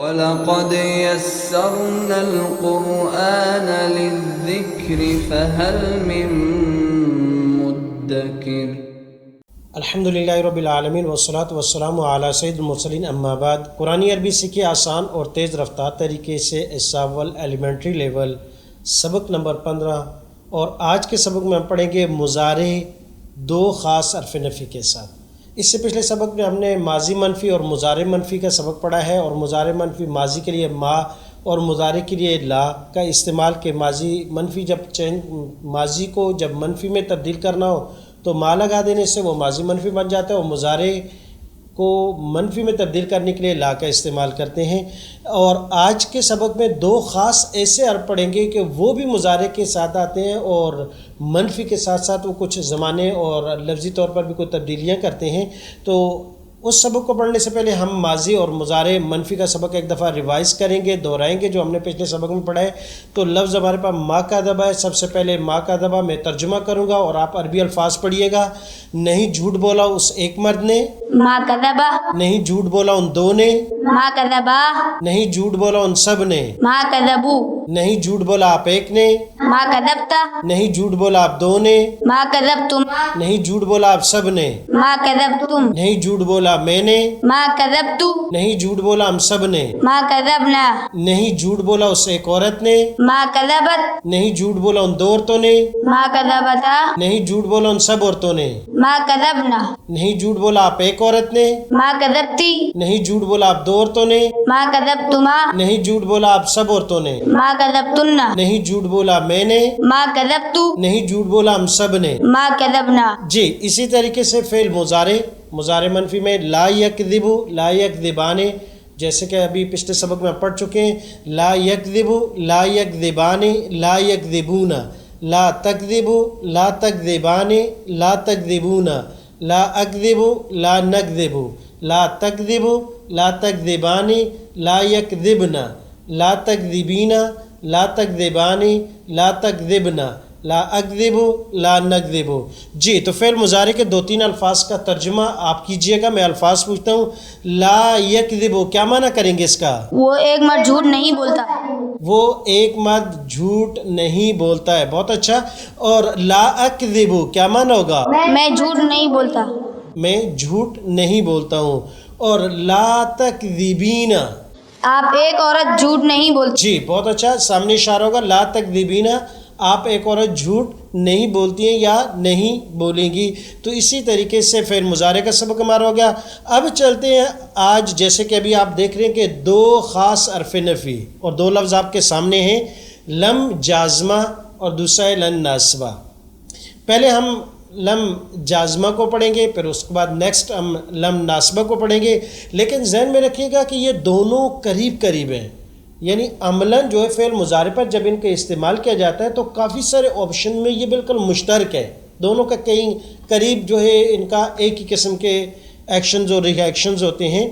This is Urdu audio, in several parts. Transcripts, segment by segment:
وَلَقَدْ يَسَّرْنَا الْقُرْآنَ لِلذِّكْرِ فَهَلْ مِن مُّدَّكِرٍ۔ الحمدللہ رب العالمین والصلاۃ والسلام علی سید المرسلین، اما بعد۔ قرآن عربی سیکھیں آسان اور تیز رفتار طریقے سے اول ایلیمنٹری لیول، سبق نمبر 15۔ اور آج کے سبق میں ہم پڑھیں گے مضارع دو خاص حرف نفی کے ساتھ۔ اس سے پچھلے سبق میں ہم نے ماضی منفی اور مضارع منفی کا سبق پڑھا ہے، اور مضارع منفی ماضی کے لیے ما اور مضارع کے لیے لا کا استعمال، کہ ماضی منفی ماضی کو جب منفی میں تبدیل کرنا ہو تو ما لگا دینے سے وہ ماضی منفی بن جاتا ہے، اور مضارع کو منفی میں تبدیل کرنے کے لیے لا کا استعمال کرتے ہیں۔ اور آج کے سبق میں دو خاص ایسے حرف پڑھیں گے کہ وہ بھی مضارع کے ساتھ آتے ہیں اور منفی کے ساتھ ساتھ وہ کچھ زمانے اور لفظی طور پر بھی کوئی تبدیلیاں کرتے ہیں۔ تو اس سبق کو پڑھنے سے پہلے ہم ماضی اور مضارع منفی کا سبق ایک دفعہ ریوائز کریں گے، دہرائیں گے جو ہم نے پچھلے سبق میں پڑھا ہے۔ تو لفظ ہمارے پاس ما کا دبا ہے۔ سب سے پہلے ما کا دبا میں ترجمہ کروں گا اور آپ عربی الفاظ پڑھیے گا۔ نہیں جھوٹ بولا اس ایک مرد نے، ما کذبا، نہیں جھوٹ بولا ان دو نے، ما کذبا، نہیں جھوٹ بولا ان سب نے، ما کذبو، نہیں جھوٹ بولا آپ ایک نے، ما کذبتا، نہیں جھوٹ بولا آپ دو نے، ما کذبتما، نہیں جھوٹ بولا آپ سب نے، ما کذبتم، نہیں جھوٹ بولا میں نے، ما کذبتو، نہیں جھوٹ بولا ہم سب نے، ما کذبنا، نہیں جھوٹ بولا اس ایک عورت نے، ما کذبت، نہیں جھوٹ بولا ان دو عورتوں نے، ما کذبتا، نہیں جھوٹ بولا ان سب عورتوں نے، ما کذبنا، نہیں جھوٹ بولا آپ ایک عورت نے، ما کذبتی، نہیں جھوٹ بولا آپ دو عورتوں نے، ما کذبتما، نہیں جھوٹ بولا آپ سب عورتوں نے، ما کذبتن، نہیں جھوٹ بولا میں نے، ما کذبتو، نہیں جھوٹ بولا ہم سب نے۔ ما کذبنا۔ جی اسی طریقے سے فعل مضارع منفی میں لا یکذب، لا یکذبان، جیسے کہ ابھی پچھلے سبق میں پڑھ چکے ہیں۔ لا یکذب، لا یکذبان، لا یکذبون، لا تکذب، لا تکذبان، لا تکذبون، لا اکذب، لا نکذب، لا تکذب، لا تکذبان، لا یکذبن، لا تکذبین، لا تکذبان، لا تکذبن، لا اکذب، لا نکذب۔ جی تو فعل مضارع کے دو تین الفاظ کا ترجمہ آپ کیجئے گا۔ میں الفاظ پوچھتا ہوں۔ لا یکذب کیا معنی کریں گے اس کا؟ وہ ایک مرد جھوٹ نہیں بولتا۔ وہ ایک مرد جھوٹ نہیں بولتا ہے، بہت اچھا۔ اور لا اکذب کیا معنی ہوگا؟ میں جھوٹ نہیں بولتا۔ میں جھوٹ نہیں بولتا ہوں۔ اور لا تکذبین، آپ ایک عورت جھوٹ نہیں بولتی۔ جی بہت اچھا، سامنے اشارہ ہوگا لا تکذبین، آپ ایک عورت جھوٹ نہیں بولتی ہیں یا نہیں بولیں گی۔ تو اسی طریقے سے فعل مضارع کا سبق ہمارا ہو گیا۔ اب چلتے ہیں آج، جیسے کہ ابھی آپ دیکھ رہے ہیں کہ دو خاص حرف نفی اور دو لفظ آپ کے سامنے ہیں، لم جازمہ اور دوسرا ہے لن ناسبہ۔ پہلے ہم لم جازمہ کو پڑھیں گے، پھر اس کے بعد نیکسٹ ہم لم ناسبہ کو پڑھیں گے، لیکن ذہن میں رکھیے گا کہ یہ دونوں قریب قریب ہیں، یعنی عملاً جو ہے فعل مضارع پر جب ان کا استعمال کیا جاتا ہے تو کافی سارے آپشن میں یہ بالکل مشترک ہے، دونوں کا کہیں قریب جو ہے ان کا ایک ہی قسم کے ایکشنز اور ری ایکشنز ہوتے ہیں۔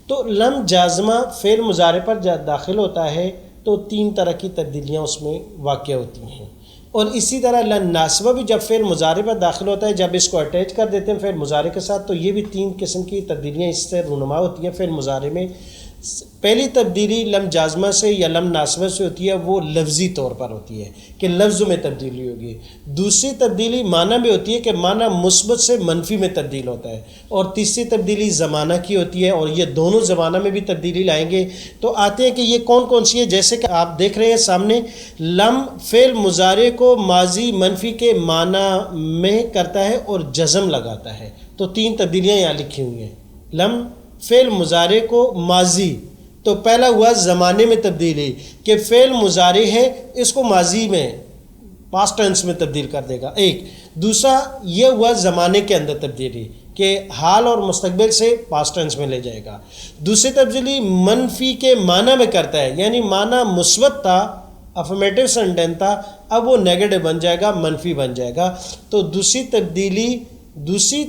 تو لم جازمہ فعل مضارع پر جب داخل ہوتا ہے تو تین طرح کی تبدیلیاں اس میں واقع ہوتی ہیں، اور اسی طرح لن ناسبہ بھی جب فعل مضارع پر داخل ہوتا ہے، جب اس کو اٹیچ کر دیتے ہیں فعل مضارع کے ساتھ، تو یہ بھی تین قسم کی تبدیلیاں اس سے رونما ہوتی ہیں فعل مضارع میں۔ پہلی تبدیلی لم جازمہ سے یا لم ناسبہ سے ہوتی ہے، وہ لفظی طور پر ہوتی ہے کہ لفظوں میں تبدیلی ہوگی۔ دوسری تبدیلی معنی میں ہوتی ہے کہ معنی مثبت سے منفی میں تبدیل ہوتا ہے، اور تیسری تبدیلی زمانہ کی ہوتی ہے، اور یہ دونوں زمانہ میں بھی تبدیلی لائیں گے۔ تو آتے ہیں کہ یہ کون کون سی ہے، جیسے کہ آپ دیکھ رہے ہیں سامنے، لم فعل مضارع کو ماضی منفی کے معنی میں کرتا ہے اور جزم لگاتا ہے۔ تو تین تبدیلیاں یہاں لکھی ہوئی ہیں۔ لم فعل مضارع کو ماضی، تو پہلا ہوا زمانے میں تبدیلی کہ فعل مضارع ہے اس کو ماضی میں پاسٹ ٹینس میں تبدیل کر دے گا، ایک۔ دوسرا یہ ہوا زمانے کے اندر تبدیلی کہ حال اور مستقبل سے پاسٹ ٹینس میں لے جائے گا۔ دوسری تبدیلی منفی کے معنی میں کرتا ہے، یعنی معنی مثبت تھا، افرمیٹو سینٹینس تھا، اب وہ نیگیٹو بن جائے گا، منفی بن جائے گا۔ تو دوسری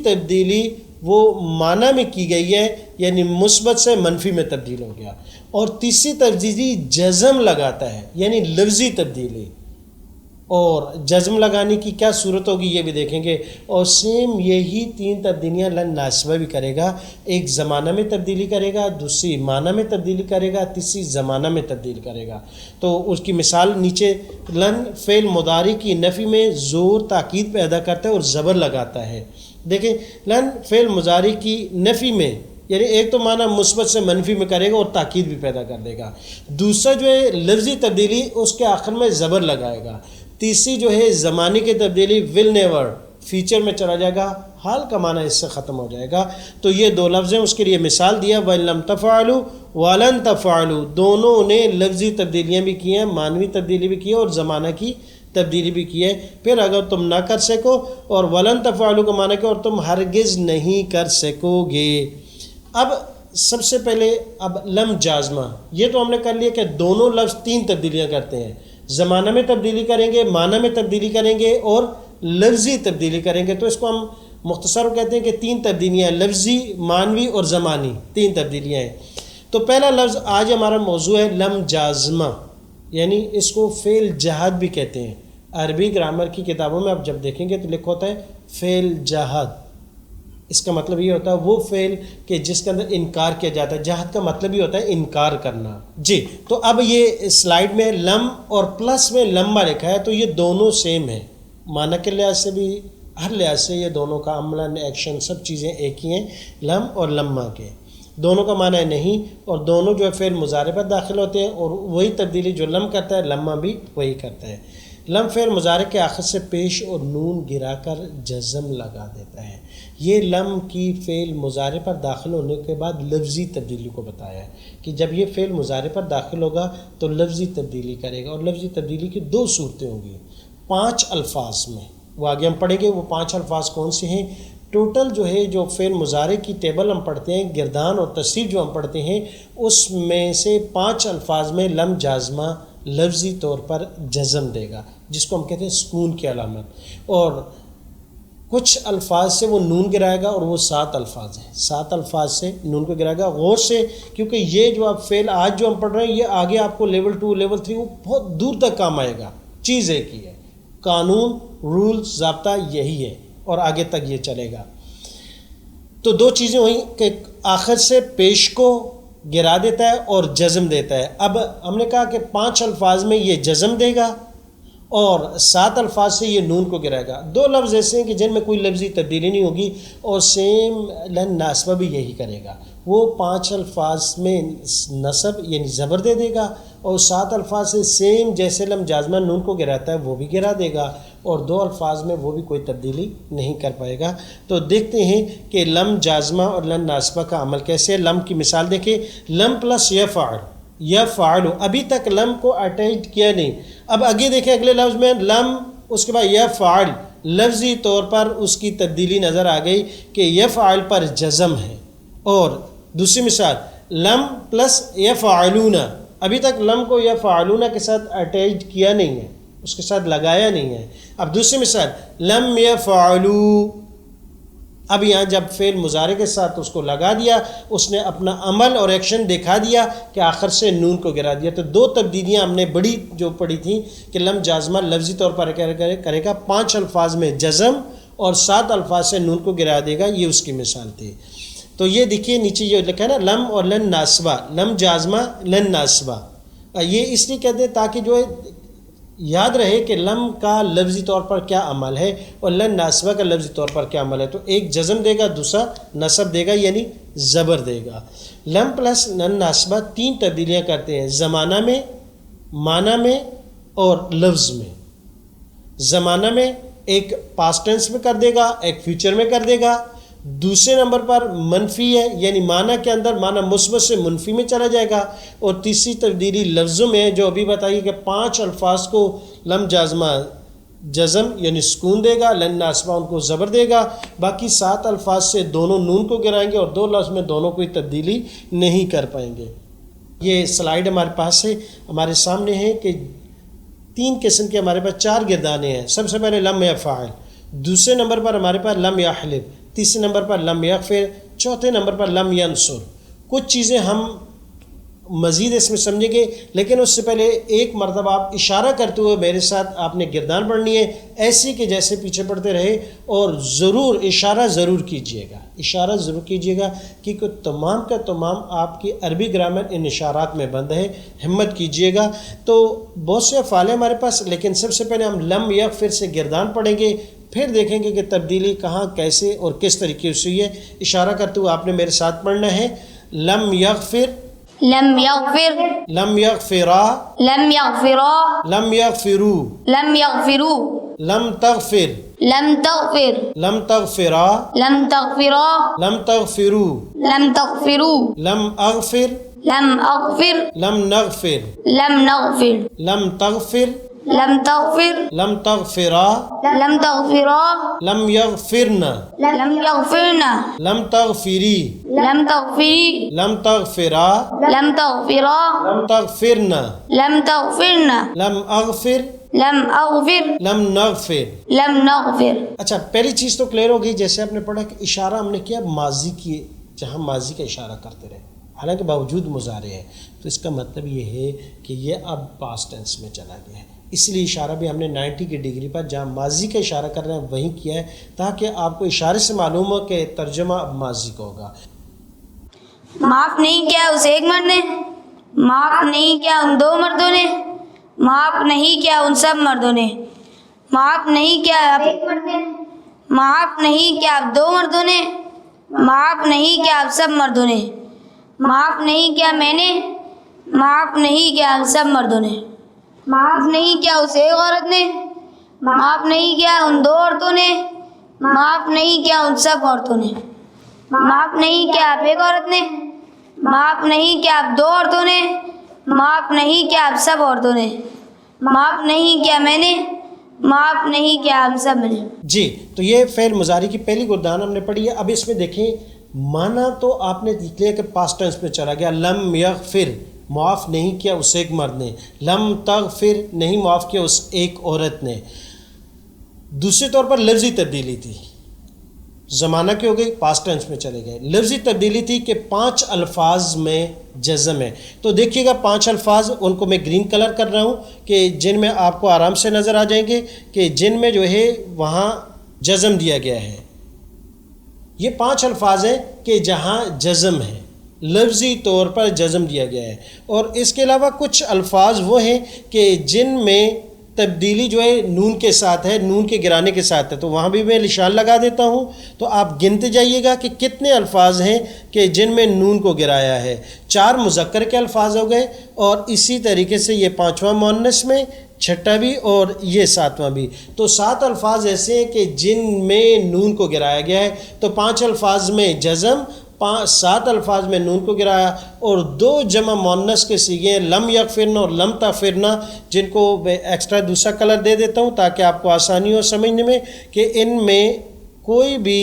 تبدیلی وہ معنی میں کی گئی ہے، یعنی مثبت سے منفی میں تبدیل ہو گیا۔ اور تیسری تبدیلی جزم لگاتا ہے، یعنی لفظی تبدیلی، اور جزم لگانے کی کیا صورت ہوگی یہ بھی دیکھیں گے. اور سیم یہی 3 تبدیلیاں لن ناسبہ بھی کرے گا. ایک زمانہ میں تبدیلی کرے گا، دوسری معنی میں تبدیلی کرے گا، تیسری زمانہ میں تبدیل کرے گا. تو اس کی مثال نیچے. لن فعل مضارع کی نفی میں زور تاکید پیدا کرتا ہے اور زبر لگاتا ہے. دیکھیں لن فعل مضارع کی نفی میں یعنی ایک تو معنی مثبت سے منفی میں کرے گا اور تاکید بھی پیدا کر دے گا. دوسرا جو ہے لفظی تبدیلی اس کے آخر میں زبر لگائے گا. تیسری جو ہے زمانے کی تبدیلی ول نیور فیچر میں چلا جائے گا، حال کا معنی اس سے ختم ہو جائے گا. تو یہ 2 لفظ ہیں، اس کے لیے مثال دیا وَإِن لَمْ تَفْعَلُوا وَلَن تَفْعَلُوا. دونوں نے لفظی تبدیلیاں بھی کی ہیں، معنوی تبدیلی بھی کی ہے اور زمانہ کی تبدیلی بھی کی ہے. پھر اگر تم نہ کر سکو اور وَلَن تَفْعَلُوا کا معنی کہ اور تم ہرگز نہیں کر سکو گے. اب سب سے پہلے اب لم جازمہ، یہ تو ہم نے کر لیا کہ دونوں لفظ 3 تبدیلیاں کرتے ہیں. زمانہ میں تبدیلی کریں گے، معنی میں تبدیلی کریں گے اور لفظی تبدیلی کریں گے. تو اس کو ہم مختصر کہتے ہیں کہ 3 تبدیلیاں، لفظی، معنوی اور زمانی، 3 تبدیلیاں ہیں. تو پہلا لفظ آج ہمارا موضوع ہے لم جازمہ، یعنی اس کو فعل جہاد بھی کہتے ہیں. عربی گرامر کی کتابوں میں آپ جب دیکھیں گے تو لکھا ہوتا ہے فعل جہاد. اس کا مطلب یہ ہوتا ہے وہ فعل کہ جس کے اندر انکار کیا جاتا ہے. جہاد کا مطلب یہ ہوتا ہے انکار کرنا. جی تو اب یہ سلائیڈ میں لم اور پلس میں لمبا لکھا ہے، تو یہ دونوں سیم ہیں. معنی کے لحاظ سے بھی ہر لحاظ سے یہ دونوں کا عملاً ایکشن سب چیزیں ایک ہی ہیں، لم اور لمہ کے. دونوں کا معنی ہے نہیں، اور دونوں جو ہے فعل مضارع پر داخل ہوتے ہیں اور وہی تبدیلی جو لم کرتا ہے لمہ بھی وہی کرتا ہے. لم فعل مضارع کے آخر سے پیش اور نون گرا کر جزم لگا دیتا ہے. یہ لم کی فعل مضارع پر داخل ہونے کے بعد لفظی تبدیلی کو بتایا ہے کہ جب یہ فعل مضارع پر داخل ہوگا تو لفظی تبدیلی کرے گا. اور لفظی تبدیلی کی 2 صورتیں ہوں گی 5 الفاظ میں. وہ آگے ہم پڑھیں گے وہ 5 الفاظ کون سے ہیں. ٹوٹل جو ہے جو فعل مضارع کی ٹیبل ہم پڑھتے ہیں، گردان اور تصریف جو ہم پڑھتے ہیں، اس میں سے 5 الفاظ میں لم جازمہ لفظی طور پر جزم دے گا، جس کو ہم کہتے ہیں سکون کی علامت. اور کچھ الفاظ سے وہ نون گرائے گا، اور وہ 7 الفاظ ہیں. 7 الفاظ سے نون کو گرائے گا. غور سے، کیونکہ یہ جو آپ فعل آج جو ہم پڑھ رہے ہیں یہ آگے آپ کو لیول 2 لیول 3 وہ بہت دور تک کام آئے گا. چیز ایک ہی ہے، قانون، رول، ضابطہ یہی ہے اور آگے تک یہ چلے گا. تو 2 چیزیں ہوئیں کہ آخر سے پیش کو گرا دیتا ہے اور جزم دیتا ہے. اب ہم نے کہا کہ 5 الفاظ میں یہ جزم دے گا اور 7 الفاظ سے یہ نون کو گرائے گا. 2 لفظ ایسے ہیں کہ جن میں کوئی لفظی تبدیلی نہیں ہوگی اور سیم لن ناسبہ بھی یہی کرے گا. وہ 5 الفاظ میں نصب یعنی زبر دے دے گا اور 7 الفاظ سے سیم جیسے لم جازمہ نون کو گراتا ہے وہ بھی گرا دے گا، اور 2 الفاظ میں وہ بھی کوئی تبدیلی نہیں کر پائے گا. تو دیکھتے ہیں کہ لم جازمہ اور لن ناسبہ کا عمل کیسے ہے. لم کی مثال دیکھیں، لم پلس یفعل، یفعل، ابھی تک لم کو اٹیچ کیا نہیں. اب آگے دیکھیں اگلے لفظ میں لم، اس کے بعد یفعل، لفظی طور پر اس کی تبدیلی نظر آ گئی کہ یفعل پر جزم ہے. اور دوسری مثال لم پلس یفعلون، ابھی تک لم کو یفعلون کے ساتھ اٹیچ کیا نہیں ہے، اس کے ساتھ لگایا نہیں ہے. اب دوسری مثال لم یفعلوا، اب یہاں جب فعل مضارع کے ساتھ اس کو لگا دیا، اس نے اپنا عمل اور ایکشن دکھا دیا کہ آخر سے نون کو گرا دیا. تو 2 تبدیلیاں ہم نے بڑی جو پڑھی تھیں کہ لم جازمہ لفظی طور پر کرے گا، 5 الفاظ میں جزم اور 7 الفاظ سے نون کو گرا دے گا. یہ اس کی مثال تھی. تو یہ دیکھیے نیچے یہ لکھا ہے نا لم اور لن ناسبہ، لم جازمہ لن ناسبہ. یہ اس لیے کہتے ہیں تاکہ جو ہے یاد رہے کہ لم کا لفظی طور پر کیا عمل ہے اور لن ناسبہ کا لفظی طور پر کیا عمل ہے. تو ایک جزم دے گا، دوسرا نصب دے گا یعنی زبر دے گا. لم پلس لن ناسبہ 3 تبدیلیاں کرتے ہیں، زمانہ میں، معنی میں اور لفظ میں. زمانہ میں ایک پاسٹ ٹینس میں کر دے گا، ایک فیوچر میں کر دے گا. دوسرے نمبر پر منفی ہے، یعنی معنی کے اندر معنی مثبت سے منفی میں چلا جائے گا. اور تیسری تبدیلی لفظوں میں جو ابھی بتائی کہ 5 الفاظ کو لم جازمہ جزم یعنی سکون دے گا، لن ناسبہ ان کو زبر دے گا. باقی 7 الفاظ سے دونوں نون کو گرائیں گے اور 2 لفظ میں دونوں کوئی تبدیلی نہیں کر پائیں گے. یہ سلائیڈ ہمارے پاس ہے، ہمارے سامنے ہے کہ 3 قسم کے ہمارے پاس 4 گردانے ہیں. سب سے پہلے لم یفعل، دوسرے نمبر پر ہمارے پاس لم یحلف، تیسرے نمبر پر لم یغفر، چوتھے نمبر پر لم ینصر. کچھ چیزیں ہم مزید اس میں سمجھیں گے، لیکن اس سے پہلے ایک مرتبہ آپ اشارہ کرتے ہوئے میرے ساتھ آپ نے گردان پڑھنی ہے، ایسی کہ جیسے پیچھے پڑھتے رہے، اور ضرور اشارہ ضرور کیجئے گا، اشارہ ضرور کیجئے گا، کیونکہ تمام کا تمام آپ کی عربی گرامر ان اشارات میں بند ہے، ہمت کیجئے گا۔ تو بہت سے افعال ہیں ہمارے پاس، لیکن سب سے پہلے ہم لم یغفر سے گردان پڑھیں گے، پھر دیکھیں گے کہ تبدیلی کہاں، کیسے اور کس طریقے سے ہوئی ہے۔ اشارہ کرتے ہوئے آپ نے میرے ساتھ پڑھنا ہے، لم یغفر، لم یغفر، لم یغفرا، لم یغفرا، لم یغفرو، لم یغفرو، لم تغفر، لم تغفر، لم تغفرا، لم تغفرا، لم تغفرو، لم تغفرو، لم اغفر، لم اغفر، لم نغفر، لم نغفر، لم تغفر، لم تغفر، لم تغفرا، لم تغفرا، لم یغفرنا، لم یغفرنا، لم تغفری، لم تغفری، لم تغفرا، لم تغفرا، لم تغفرنا، لم تغفرنا، لم اغفر، لم اغفر، لم نغفر۔ لم نغفر۔ اچھا، پہلی چیز تو کلیئر ہو گئی، جیسے آپ نے پڑھا کہ اشارہ ہم نے کیا ماضی کی، جہاں ماضی کا اشارہ کرتے رہے، حالانکہ باوجود مضارع ہے، تو اس کا مطلب یہ ہے کہ یہ اب پاسٹ ٹینس میں چلا گیا ہے، اس لیے اشارہ بھی ہم نے 90 کی ڈگری پر جہاں ماضی کا اشارہ کر رہے ہیں وہیں کیا ہے، تاکہ آپ کو اشارے سے معلوم ہو کہ ترجمہ اب ماضی کا ہوگا۔ معاف نہیں کیا اس ایک مرد نے، معاف نہیں کیا ان دو مردوں نے، معاف نہیں کیا ان سب مردوں نے، معاف نہیں کیا اب ایک مرد نے، معاف نہیں کیا اب دو مردوں نے، معاف نہیں کیا اب سب مردوں نے، معاف نہیں کیا میں نے، معاف نہیں کیا اب سب مردوں نے، معاف نہیں کیا اس ایک عورت نے، معاف نہیں کیا ان دو عورتوں نے، معاف نہیں کیا ان سب عورتوں نے، معاف نہیں کیا اب ایک عورت نے، معاف نہیں کیا اب دو عورتوں نے، معاف نہیں کیا اب سب عورتوں نے، معاف نہیں کیا میں نے، معاف نہیں کیا اب سب نے۔ جی، تو یہ فعل مضارع کی پہلی گردان ہم نے پڑھی ہے۔ اب اس میں دیکھیں معنی تو آپ نے دیکھ لیا کہ پاسٹ ٹینس میں چلا گیا، لم یغفر معاف نہیں کیا اس ایک مرد نے، لم تغفر نہیں معاف کیا اس ایک عورت نے۔ دوسرے طور پر لفظی تبدیلی تھی، زمانہ کی ہو گئی، پاسٹ ٹینس میں چلے گئے۔ لفظی تبدیلی تھی کہ 5 الفاظ میں جزم ہے، تو دیکھیے گا 5 الفاظ، ان کو میں گرین کلر کر رہا ہوں کہ جن میں آپ کو آرام سے نظر آ جائیں گے کہ جن میں جو ہے وہاں جزم دیا گیا ہے۔ یہ 5 الفاظ ہیں کہ جہاں جزم ہے، لفظی طور پر جزم دیا گیا ہے، اور اس کے علاوہ کچھ الفاظ وہ ہیں کہ جن میں تبدیلی جو ہے نون کے ساتھ ہے، نون کے گرانے کے ساتھ ہے، تو وہاں بھی میں نشان لگا دیتا ہوں، تو آپ گنتے جائیے گا کہ کتنے الفاظ ہیں کہ جن میں نون کو گرایا ہے۔ 4 مذکر کے الفاظ ہو گئے، اور اسی طریقے سے یہ 5واں مؤنث میں، 6واں بھی اور یہ 7واں بھی، تو 7 الفاظ ایسے ہیں کہ جن میں نون کو گرایا گیا ہے، تو 5 الفاظ میں جزم، 7 الفاظ میں نون کو گرایا، اور 2 جمع مؤنث کے صیغے ہیں لم یغفرنا اور لم تغفرنا، جن کو میں ایکسٹرا دوسرا کلر دے دیتا ہوں تاکہ آپ کو آسانی ہو سمجھنے میں کہ ان میں کوئی بھی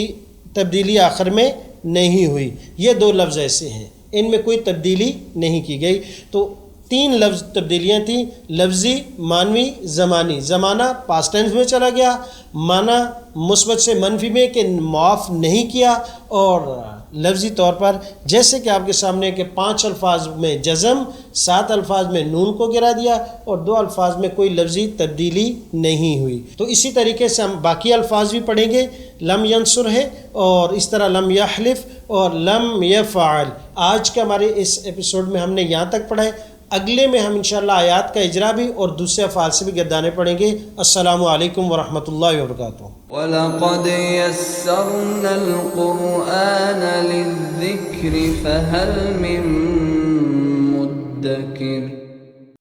تبدیلی آخر میں نہیں ہوئی۔ یہ 2 لفظ ایسے ہیں ان میں کوئی تبدیلی نہیں کی گئی۔ تو 3 لفظ تبدیلیاں تھیں، لفظی، معنوی، زمانی۔ زمانہ پاسٹ ٹینس میں چلا گیا، معنی مثبت سے منفی میں کہ معاف نہیں کیا، اور لفظی طور پر جیسے کہ آپ کے سامنے کہ 5 الفاظ میں جزم، 7 الفاظ میں نون کو گرا دیا، اور 2 الفاظ میں کوئی لفظی تبدیلی نہیں ہوئی۔ تو اسی طریقے سے ہم باقی الفاظ بھی پڑھیں گے، لم ینصر ہے، اور اس طرح لم یحلف اور لم یفعل۔ آج کے ہمارے اس ایپیسوڈ میں ہم نے یہاں تک پڑھا ہے، اگلے میں ہم انشاءاللہ آیات کا اجرا بھی اور دوسرے افعال سے بھی گردانے پڑھیں گے۔ السلام علیکم ورحمۃ اللہ وبرکاتہ۔ وَلَقَدْ يَسَّرْنَا الْقُرْآنَ لِلذِّكْرِ فَهَلْ مِن مُّدَّكِرٍ